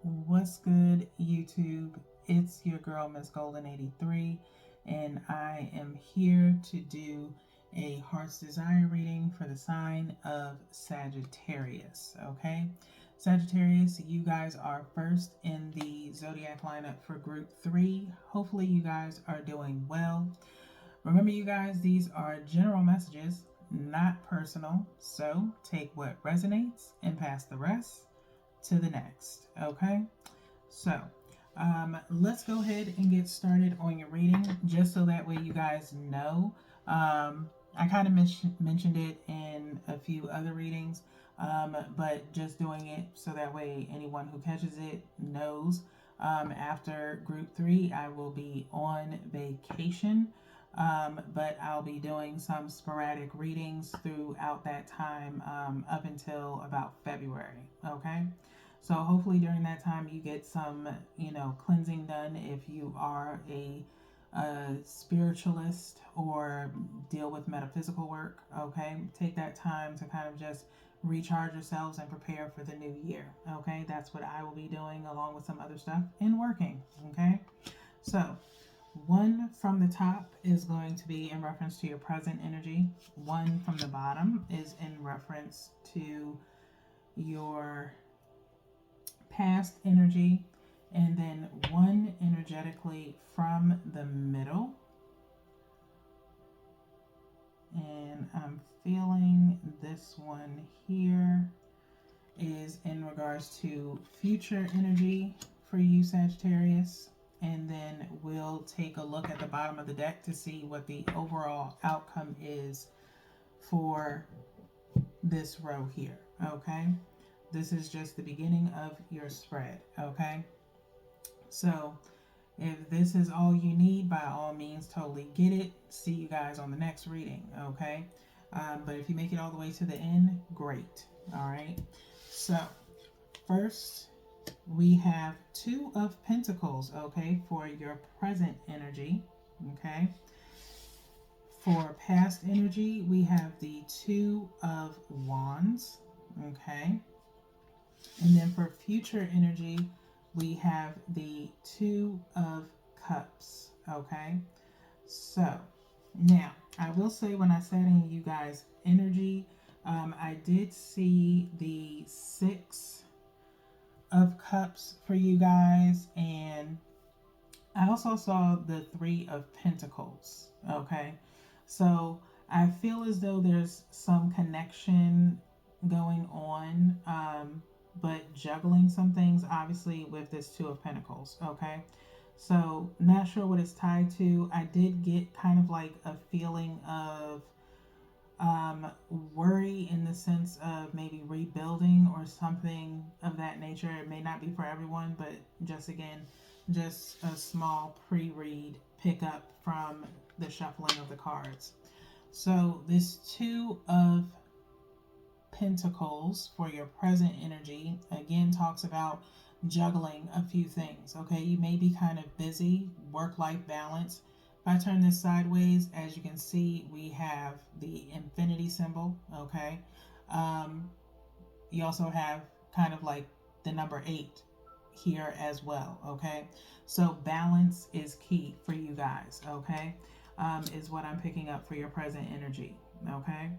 What's good, YouTube? It's your girl, Miss Golden 83, and I am here to do a Heart's Desire reading for the sign of Sagittarius. Okay, Sagittarius, you guys are first in the zodiac lineup for group 3. Hopefully, you guys are doing well. Remember, you guys, these are general messages, not personal, so take what resonates and pass the rest to the next. Okay, so let's go ahead and get started on your reading, just so that way you guys know. I kind of mentioned it in a few other readings, but just doing it so that way anyone who catches it knows. After group 3, I will be on vacation. But I'll be doing some sporadic readings throughout that time, up until about February. Okay, so hopefully during that time you get some, cleansing done if you are a spiritualist or deal with metaphysical work. Okay, take that time to kind of just recharge yourselves and prepare for the new year. Okay, that's what I will be doing along with some other stuff and working. Okay, so one from the top is going to be in reference to your present energy. One from the bottom is in reference to your past energy. And then one energetically from the middle. And I'm feeling this one here is in regards to future energy for you, Sagittarius. And then we'll take a look at the bottom of the deck to see what the overall outcome is for this row here. Okay, this is just the beginning of your spread. Okay, so if this is all you need, by all means, totally get it. See you guys on the next reading. Okay, but if you make it all the way to the end, great. All right, so first we have Two of Pentacles, okay, for your present energy. Okay, for past energy we have the Two of Wands. Okay, and then for future energy we have the Two of Cups. Okay, so now I will say, when I said in you guys energy, I did see the Six of Cups for you guys, and I also saw the Three of Pentacles. Okay, so I feel as though there's some connection going on, but juggling some things obviously with this Two of Pentacles. Okay, so not sure what it's tied to. I did get kind of like a feeling of worry, in the sense of maybe rebuilding or something of that nature. It may not be for everyone, but just again, just a small pre-read pickup from the shuffling of the cards. So this Two of Pentacles for your present energy again talks about juggling a few things. Okay, you may be kind of busy, work-life balance. If I turn this sideways, as you can see, we have the infinity symbol. Okay, you also have kind of like the number 8 here as well. Okay, so balance is key for you guys. Okay, is what I'm picking up for your present energy. Okay,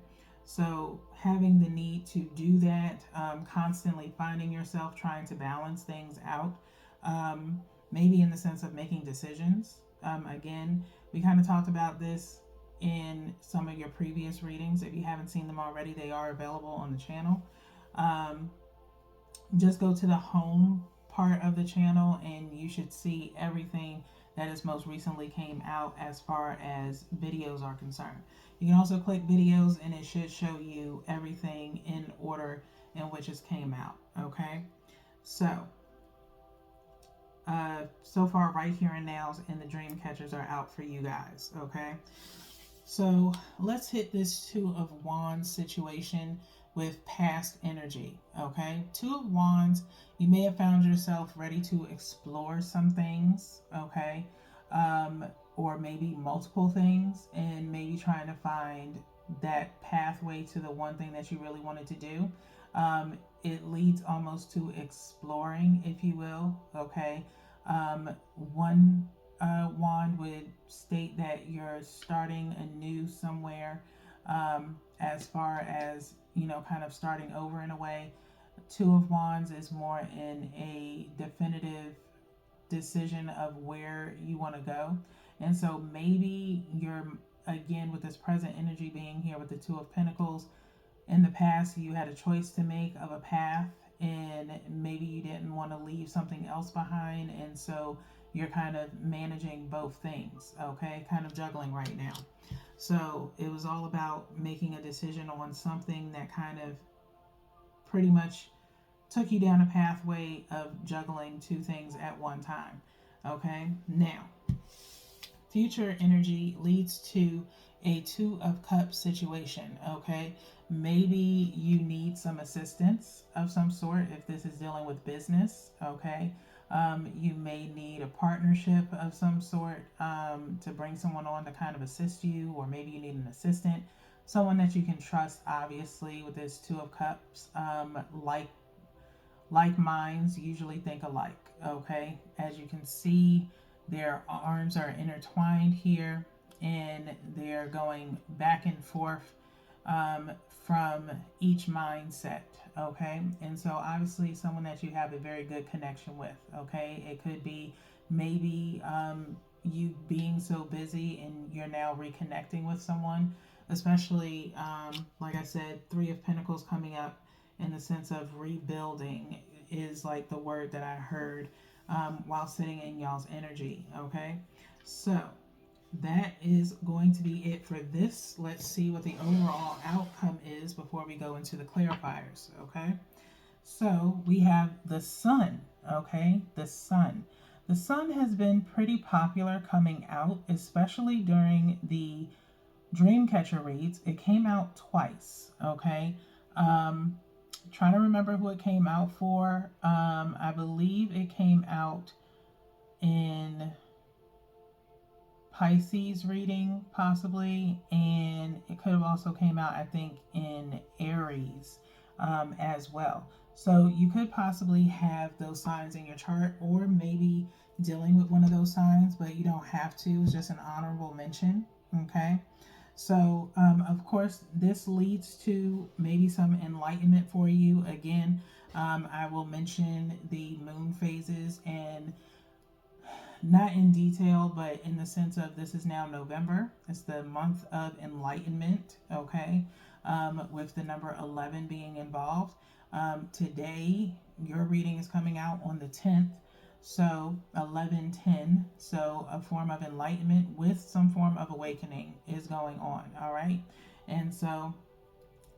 so having the need to do that, constantly finding yourself trying to balance things out, maybe in the sense of making decisions. Again, we kind of talked about this in some of your previous readings. If you haven't seen them already, they are available on the channel. Just go to the home part of the channel and you should see everything that has most recently came out as far as videos are concerned. You can also click videos and it should show you everything in order in which it came out. Okay, so so far, right here and nows and the dream catchers are out for you guys. Okay, so let's hit this Two of Wands situation with past energy. Okay, Two of Wands, you may have found yourself ready to explore some things. Okay, or maybe multiple things, and maybe trying to find that pathway to the one thing that you really wanted to do. it leads almost to exploring, if you will. Okay. One wand would state that you're starting anew somewhere, as far as, kind of starting over in a way. Two of Wands is more in a definitive decision of where you want to go. And so maybe you're, again, with this present energy being here with the Two of Pentacles, in the past you had a choice to make of a path, and maybe you didn't want to leave something else behind, and so you're kind of managing both things, okay, kind of juggling right now. So it was all about making a decision on something that kind of pretty much took you down a pathway of juggling two things at one time. Okay, now future energy leads to a Two of Cups situation. Okay, maybe you need some assistance of some sort if this is dealing with business. Okay, you may need a partnership of some sort, to bring someone on to kind of assist you, or maybe you need an assistant, someone that you can trust. Obviously, with this Two of Cups, like minds usually think alike. Okay, as you can see, their arms are intertwined here, and they're going back and forth, from each mindset. Okay, and so obviously someone that you have a very good connection with. Okay, it could be maybe, you being so busy and you're now reconnecting with someone, especially, like I said, Three of Pentacles coming up in the sense of rebuilding is like the word that I heard, while sitting in y'all's energy. Okay, so that is going to be it for this. Let's see what the overall outcome is before we go into the clarifiers. Okay, so we have the Sun. Okay, the Sun. The Sun has been pretty popular coming out, especially during the Dreamcatcher reads. It came out twice. Okay, trying to remember who it came out for. I believe it came out in Pisces reading, possibly, and it could have also came out, I think, in Aries, as well. So you could possibly have those signs in your chart, or maybe dealing with one of those signs, but you don't have to. It's just an honorable mention. Okay. So, of course, this leads to maybe some enlightenment for you. Again, I will mention the moon phases, and not in detail, but in the sense of this is now November. It's the month of enlightenment, okay, with the number 11 being involved. Today, your reading is coming out on the 10th. So 11:10, so a form of enlightenment with some form of awakening is going on, all right? And so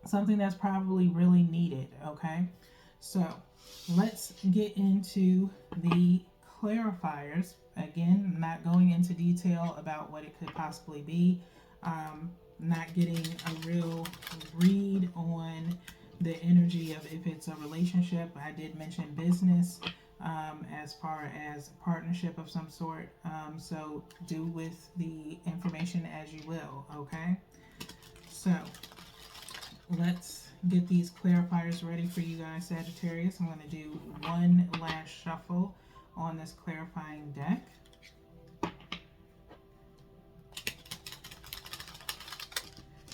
something that's probably really needed, okay? So let's get into the clarifiers. Again, I'm not going into detail about what it could possibly be. Not getting a real read on the energy of if it's a relationship. I did mention business, as far as partnership of some sort. So do with the information as you will, okay? So let's get these clarifiers ready for you guys, Sagittarius. I'm going to do one last shuffle on this clarifying deck.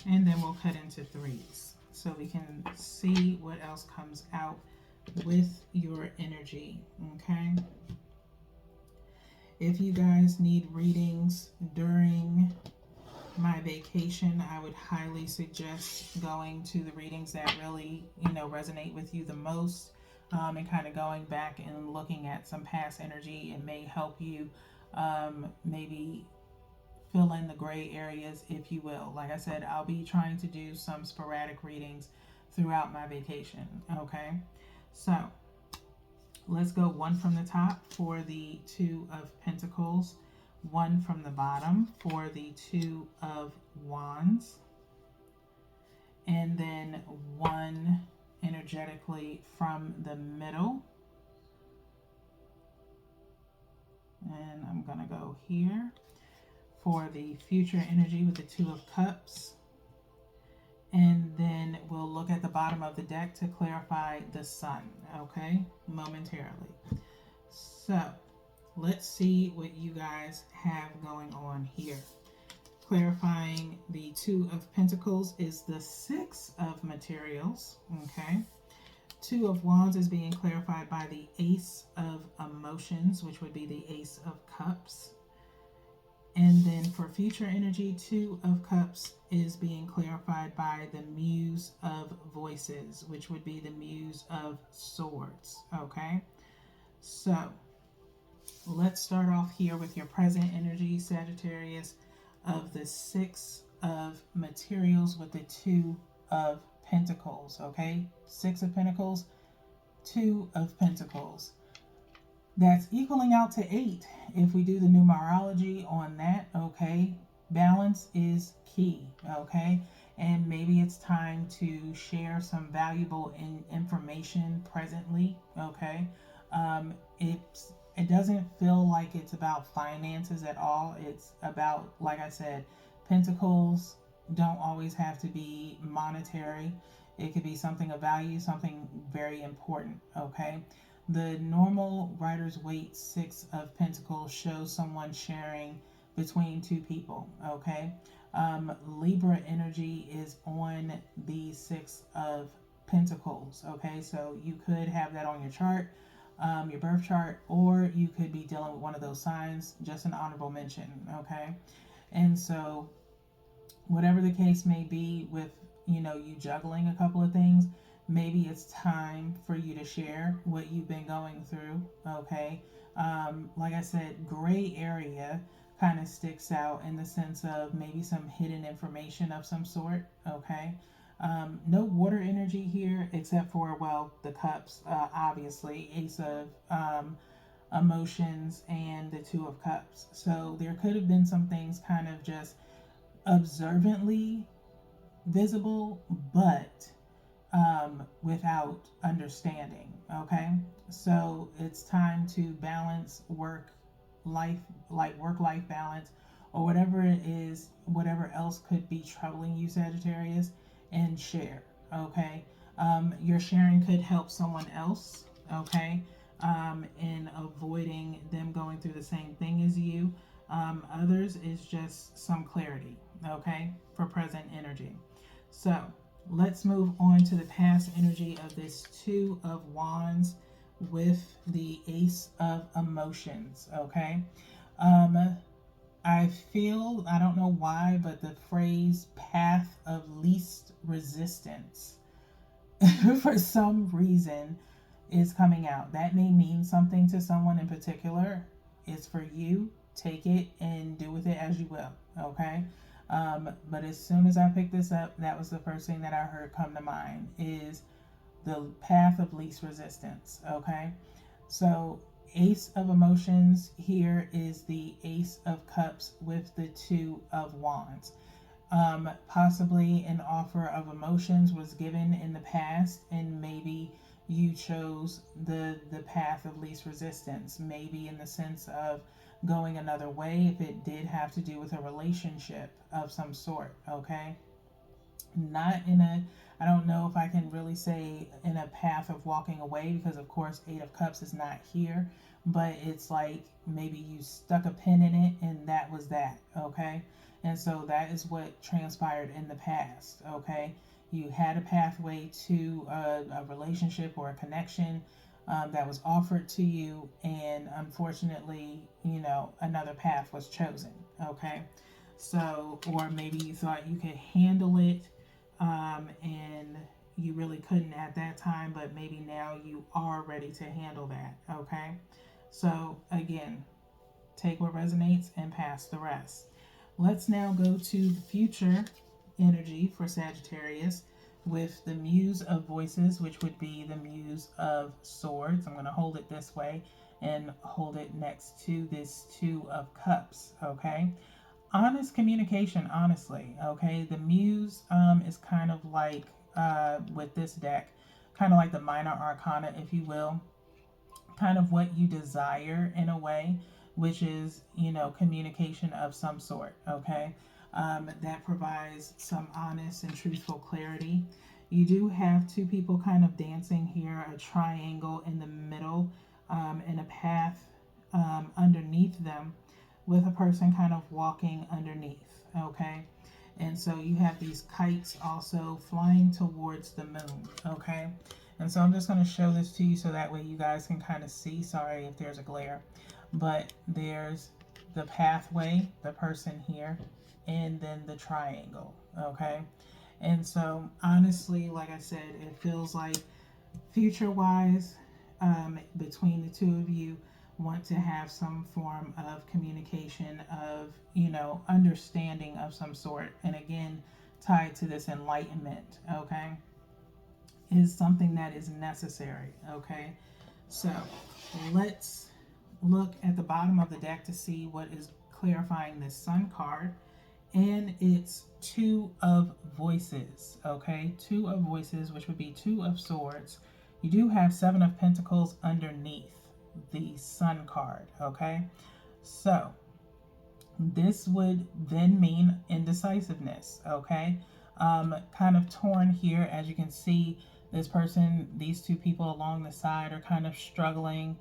And then we'll cut into threes so we can see what else comes out with your energy, okay? If you guys need readings during my vacation, I would highly suggest going to the readings that really, resonate with you the most, and kind of going back and looking at some past energy. It may help you, maybe fill in the gray areas, if you will. Like I said, I'll be trying to do some sporadic readings throughout my vacation, okay? So let's go one from the top for the Two of Pentacles, one from the bottom for the Two of Wands, and then one energetically from the middle. And I'm going to go here for the future energy with the Two of Cups, And then we'll look at the bottom of the deck to clarify the sun, okay, momentarily. So let's see what you guys have going on here. Clarifying the Two of Pentacles is the Six of Materials, okay? Two of Wands is being clarified by the Ace of Emotions, which would be the Ace of Cups. And then for future energy, Two of Cups is being clarified by the Muse of Voices, which would be the Muse of Swords, okay? So let's start off here with your present energy, Sagittarius, of the Six of Materials with the Two of Pentacles, okay? Six of Pentacles, Two of Pentacles. That's equaling out to 8 if we do the numerology on that, okay? Balance is key, okay? And maybe it's time to share some valuable information presently, okay? It doesn't feel like it's about finances at all. It's about, like I said, pentacles don't always have to be monetary. It could be something of value, something very important, okay? The normal Rider's Waite Six of Pentacles shows someone sharing between two people, okay? Libra energy is on the Six of Pentacles, okay? So you could have that on your chart, your birth chart, or you could be dealing with one of those signs, just an honorable mention, okay? And so whatever the case may be with, you juggling a couple of things, maybe it's time for you to share what you've been going through, okay? Like I said, gray area kind of sticks out in the sense of maybe some hidden information of some sort, okay? No water energy here except for, well, the cups, obviously, Ace of Emotions and the Two of Cups. So there could have been some things kind of just observantly visible, but without understanding, okay? So it's time to balance work life, like work life balance, or whatever it is, whatever else could be troubling you, Sagittarius, and share, okay? Your sharing could help someone else, okay, in avoiding them going through the same thing as you. Others is just some clarity, okay, for present energy. So let's move on to the past energy of this Two of Wands with the Ace of Emotions, okay? I feel, I don't know why, but the phrase path of least resistance for some reason is coming out. That may mean something to someone in particular. It's for you. Take it and do with it as you will, okay? But as soon as I picked this up, that was the first thing that I heard come to mind is the path of least resistance, okay? So Ace of Emotions here is the Ace of Cups with the Two of Wands. Possibly an offer of emotions was given in the past, and maybe you chose the path of least resistance, maybe in the sense of going another way if it did have to do with a relationship of some sort, okay? Not in a, I don't know if I can really say in a path of walking away, because of course Eight of Cups is not here, but it's like maybe you stuck a pin in it and that was that, okay? And so that is what transpired in the past, okay? You had a pathway to a relationship or a connection that was offered to you, and unfortunately, another path was chosen, okay? So, or maybe you thought you could handle it, and you really couldn't at that time, but maybe now you are ready to handle that, okay? So, again, take what resonates and pass the rest. Let's now go to the future energy for Sagittarius with the Muse of Voices, which would be the Muse of Swords. I'm going to hold it this way and hold it next to this Two of Cups, okay? Honest communication, honestly, okay? The Muse is kind of like, with this deck, kind of like the minor arcana, if you will, kind of what you desire in a way, which is, communication of some sort, okay? that provides some honest and truthful clarity. You do have two people kind of dancing here, a triangle in the middle, and a path underneath them with a person kind of walking underneath, okay? And so you have these kites also flying towards the moon, okay? And so I'm just going to show this to you so that way you guys can kind of see. Sorry if there's a glare. But there's the pathway, the person here, and then the triangle, okay? And so honestly, like I said, it feels like future-wise, between the two of you, want to have some form of communication, of, you know, understanding of some sort. And again, tied to this enlightenment, okay, is something that is necessary, okay? So let's look at the bottom of the deck to see what is clarifying this Sun card. And it's Two of Voices, okay? Two of Voices, which would be Two of Swords. You do have Seven of Pentacles underneath the Sun card, okay? So this would then mean indecisiveness, okay? Kind of torn here. As you can see, this person, these two people along the side are kind of struggling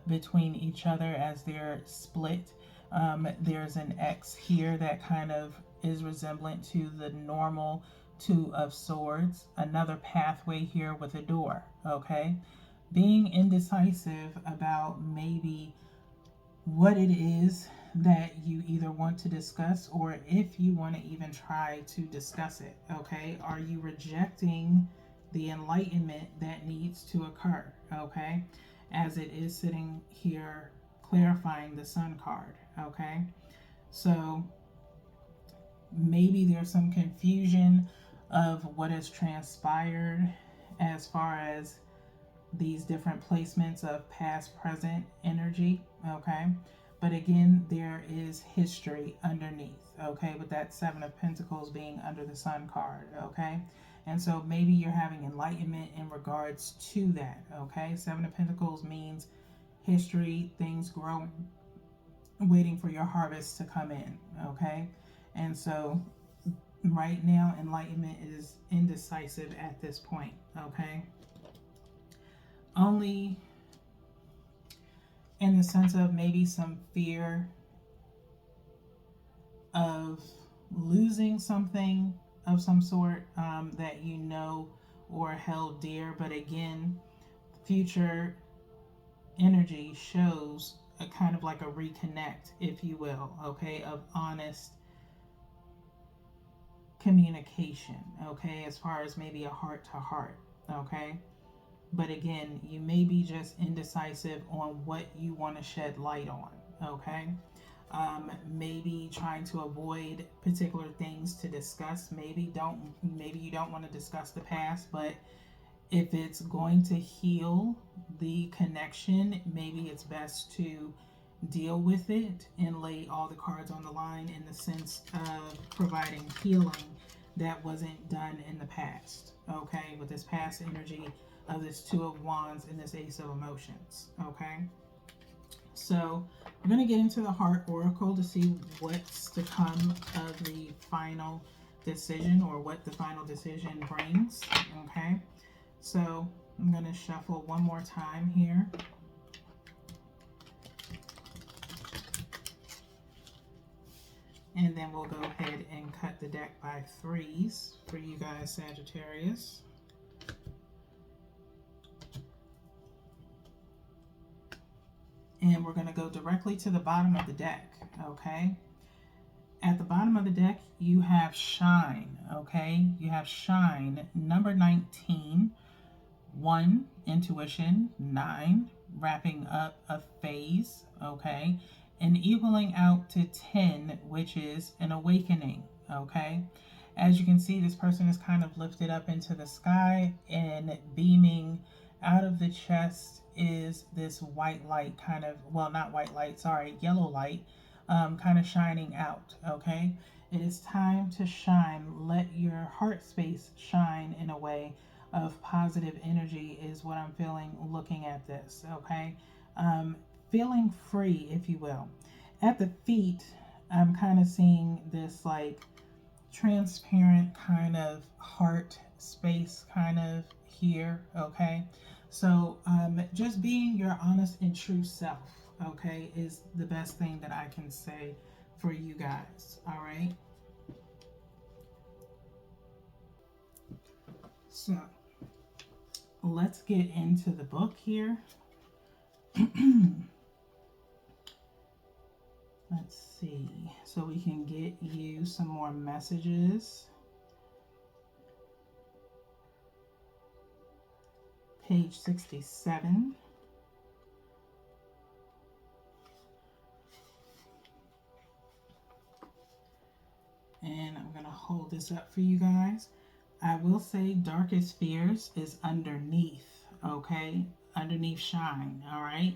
between each other as they're split. There's an X here that kind of is resemblant to the normal Two of Swords. Another pathway here with a door, okay? Being indecisive about maybe what it is that you either want to discuss, or if you want to even try to discuss it, okay? Are you rejecting the enlightenment that needs to occur, okay? As it is sitting here clarifying the Sun card, okay? So maybe there's some confusion of what has transpired as far as these different placements of past, present energy, okay? But again, there is history underneath, okay? With that Seven of Pentacles being under the Sun card, okay? And so maybe you're having enlightenment in regards to that, okay? Seven of Pentacles means history, things growing, waiting for your harvest to come in, okay? And so right now, enlightenment is indecisive at this point, okay? Only in the sense of maybe some fear of losing something of some sort that you know or held dear. But again, future energy shows a kind of like a reconnect, if you will, okay, of honest communication, okay, as far as maybe a heart to heart, okay? But again, you may be just indecisive on what you want to shed light on, okay? Maybe trying to avoid particular things to discuss. Maybe you don't want to discuss the past, but if it's going to heal the connection, maybe it's best to deal with it and lay all the cards on the line in the sense of providing healing that wasn't done in the past, okay? With this past energy of this Two of Wands and this Ace of Emotions, okay? So we're going to get into the Heart Oracle to see what's to come of the final decision, or what the final decision brings, okay? So I'm going to shuffle one more time here. And then we'll go ahead and cut the deck by threes for you guys, Sagittarius. And we're going to go directly to the bottom of the deck, okay? At the bottom of the deck, you have Shine, okay? You have Shine, number 19, 1, Intuition, 9, wrapping up a phase, okay? And equaling out to 10, which is an awakening, okay? As you can see, this person is kind of lifted up into the sky, and beaming out of the chest is this white light, kind of, well, not white light, sorry, yellow light, kind of shining out, okay? It is time to shine. Let your heart space shine in a way of positive energy is what I'm feeling looking at this, okay? Feeling free, if you will. At the feet I'm kind of seeing this like transparent kind of heart space kind of here, okay? So just being your honest and true self, okay, is the best thing that I can say for you guys, all right? So let's get into the book here. Let's see, so we can get you some more messages. Page 67. And I'm going to hold this up for you guys. I will say darkest fears is underneath, okay? Underneath shine, all right?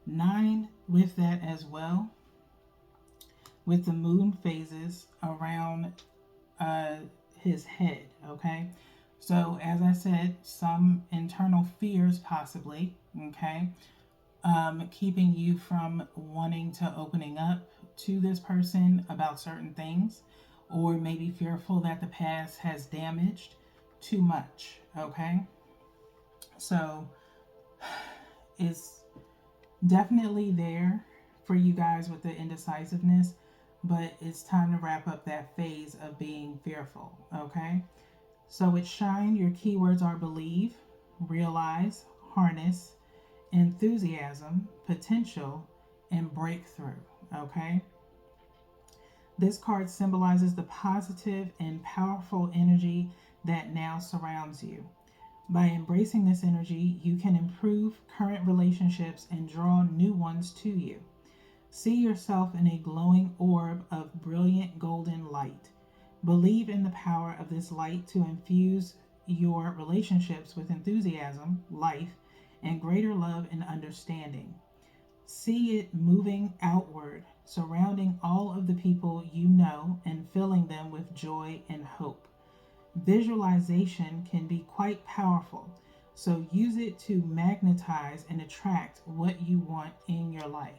9 with that as well, with the moon phases around his head, okay? So as I said, some internal fears possibly, okay? Keeping you from wanting to opening up to this person about certain things, or maybe fearful that the past has damaged too much, okay? So it's definitely there for you guys with the indecisiveness, but it's time to wrap up that phase of being fearful, okay? So with shine, your keywords are believe, realize, harness, enthusiasm, potential, and breakthrough, okay? This card symbolizes the positive and powerful energy that now surrounds you. By embracing this energy, you can improve current relationships and draw new ones to you. See yourself in a glowing orb of brilliant golden light. Believe in the power of this light to infuse your relationships with enthusiasm, life, and greater love and understanding. See it moving outward, surrounding all of the people you know and filling them with joy and hope. Visualization can be quite powerful, so use it to magnetize and attract what you want in your life.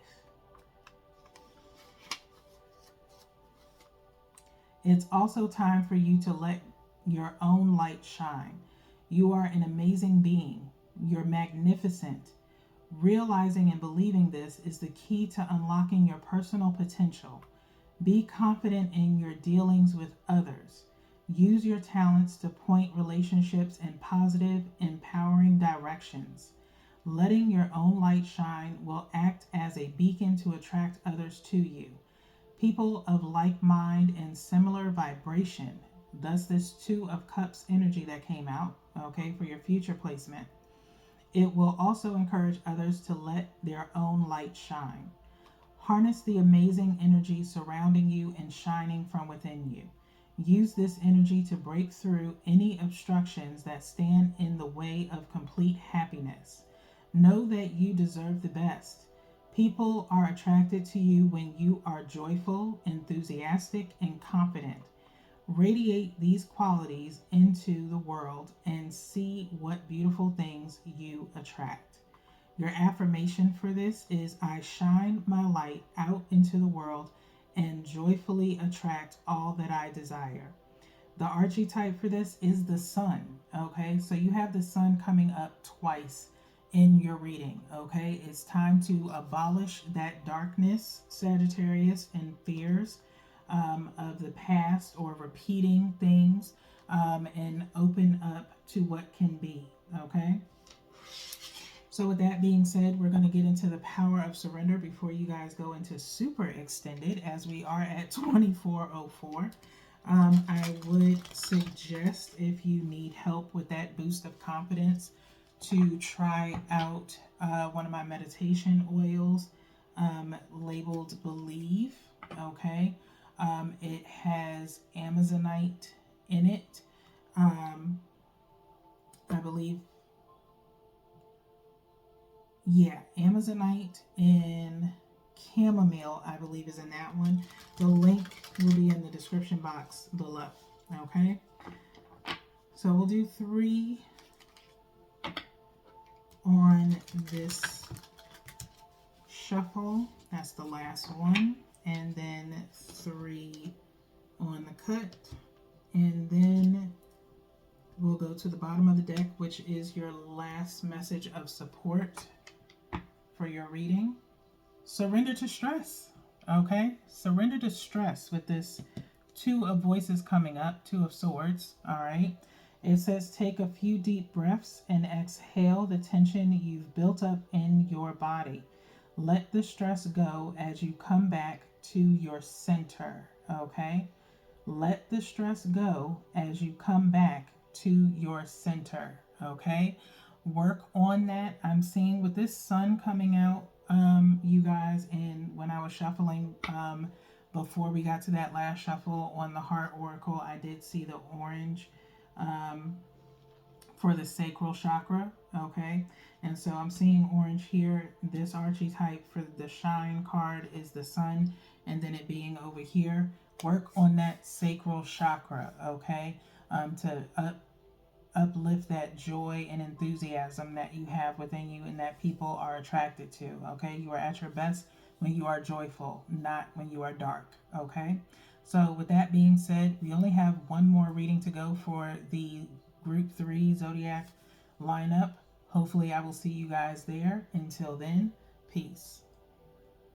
It's also time for you to let your own light shine. You are an amazing being. You're magnificent. Realizing and believing this is the key to unlocking your personal potential. Be confident in your dealings with others. Use your talents to point relationships in positive, empowering directions. Letting your own light shine will act as a beacon to attract others to you. People of like mind and similar vibration. Thus, this 2 of Cups energy that came out, okay, for your future placement. It will also encourage others to let their own light shine. Harness the amazing energy surrounding you and shining from within you. Use this energy to break through any obstructions that stand in the way of complete happiness. Know that you deserve the best. People are attracted to you when you are joyful, enthusiastic, and confident. Radiate these qualities into the world and see what beautiful things you attract. Your affirmation for this is I shine my light out into the world and joyfully attract all that I desire. The archetype for this is the sun, okay? So you have the sun coming up twice in your reading, okay? It's time to abolish that darkness, Sagittarius, and fears of the past or repeating things and open up to what can be, okay? So with that being said, we're going to get into the power of surrender before you guys go into super extended, as we are at 2404. I would suggest, if you need help with that boost of confidence, to try out one of my meditation oils labeled Believe, okay? It has Amazonite in it. I believe, yeah, Amazonite and chamomile, I believe, is in that one. The link will be in the description box below, okay? So we'll do 3 on this shuffle. That's the last one. and then 3 on the cut. And then we'll go to the bottom of the deck, which is your last message of support for your reading. Surrender to stress, okay? Surrender to stress with this 2 of Voices coming up, 2 of Swords, all right? It says take a few deep breaths and exhale the tension you've built up in your body. Let the stress go as you come back to your center, okay? Let the stress go as you come back to your center, okay? Work on that. I'm seeing with this sun coming out, you guys, and when I was shuffling, before we got to that last shuffle on the Heart Oracle, I did see the orange for the sacral chakra, okay? And so I'm seeing orange here. This archetype for the Shine card is the sun, and then it being over here. Work on that sacral chakra, okay? To uplift that joy and enthusiasm that you have within you and that people are attracted to, okay? You are at your best when you are joyful, not when you are dark, okay? So with that being said, we only have one more reading to go for the Group 3 Zodiac lineup. Hopefully I will see you guys there. Until then, peace.